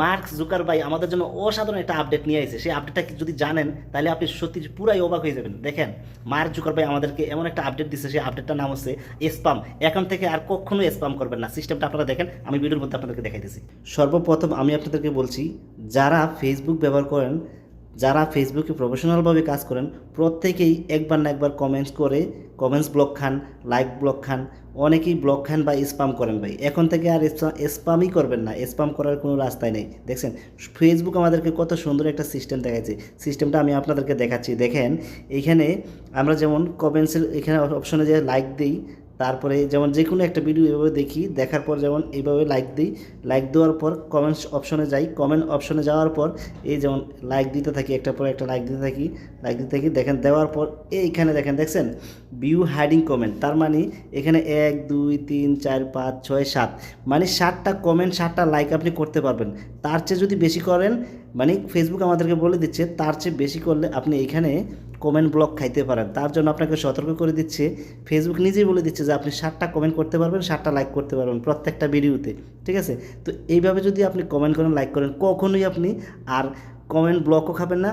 Mark Zuckerberg আমাদের জন্য অসাধারণ একটা আপডেট নিয়ে এসেছে। সেই আপডেটটা যদি জানেন তাহলে আপনি সত্যি পুরাই অবাক হয়ে যাবেন। দেখেন, মার্ক জুকারবার্গ আমাদেরকে এমন একটা আপডেট দিচ্ছে, সেই আপডেটটার নাম হচ্ছে স্পাম। এখন থেকে আর কখনো স্পাম করবেন না। সিস্টেমটা আপনারা দেখেন, আমি ভিডিওর মধ্যে আপনাদেরকে দেখাইতেছি। সর্বপ্রথম আমি আপনাদেরকে বলছি, যারা ফেসবুক ব্যবহার করেন, যারা ফেসবুকে প্রফেশনালভাবে কাজ করেন, প্রত্যেকেই একবার না একবার কমেন্টস করে কমেন্টস ব্লক খান, লাইক ব্লক খান, অনেকেই ব্লক খান বা স্পাম করেন। ভাই এখন থেকে আর স্পামই করবেন না, স্পাম করার কোনো রাস্তাই নেই। দেখছেন ফেসবুক আমাদেরকে কত সুন্দর একটা সিস্টেম দেখাচ্ছে। সিস্টেমটা আমি আপনাদেরকে দেখাচ্ছি। দেখেন এইখানে আমরা যেমন কমেন্টসের এখানে অপশনে যে লাইক দিই, তারপরে যেমন যে কোনো একটা ভিডিও এভাবে দেখি, দেখার পর যেমন এইভাবে লাইক দিই, লাইক দেওয়ার পর কমেন্টস অপশনে যাই, কমেন্ট অপশনে যাওয়ার পর এই যেমন লাইক দিতে থাকি, একটার পর একটা লাইক দিতে থাকি, লাইক দিতে থাকি। দেখেন দেওয়ার পর এইখানে দেখেন, দেখছেন ভিউ হাইডিং কমেন্ট, তার মানে এখানে 1 2 3 4 5 6 7 মানে 7টা কমেন্ট 7টা লাইক আপনি করতে পারবেন। তার চেয়ে যদি বেশি করেন, মানে ফেসবুক আমাদেরকে বলে দিচ্ছে তার চেয়ে বেশি করলে আপনি এখানে কমেন্ট ব্লক খাইতে পারেন। তার জন্য আপনাকে সতর্ক করে দিচ্ছে, ফেসবুক নিজেই বলে দিচ্ছে যে আপনি 7টা কমেন্ট করতে পারবেন, 7টা লাইক করতে পারবেন প্রত্যেকটা ভিডিওতে। ঠিক আছে? তো এইভাবে যদি আপনি কমেন্ট করেন, লাইক করেন, কখনোই আপনি আর কমেন্ট ব্লকও খাবেন না,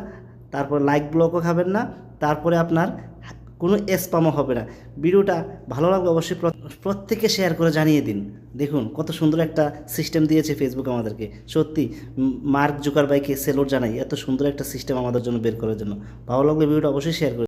তারপর লাইক ব্লকও খাবেন না, তারপরে আপনার কোনো স্প্যামও হবে না। ভিডিওটা ভালো লাগলে অবশ্যই প্রত্যেকে শেয়ার করে জানিয়ে দিন। দেখুন কত সুন্দর একটা সিস্টেম দিয়েছে ফেসবুক আমাদেরকে। সত্যি মার্ক জুকারবার্গকে সেলুট জানাই, এত সুন্দর একটা সিস্টেম আমাদের জন্য বের করার জন্য। ভালো লাগলে ভিডিওটা অবশ্যই শেয়ার করে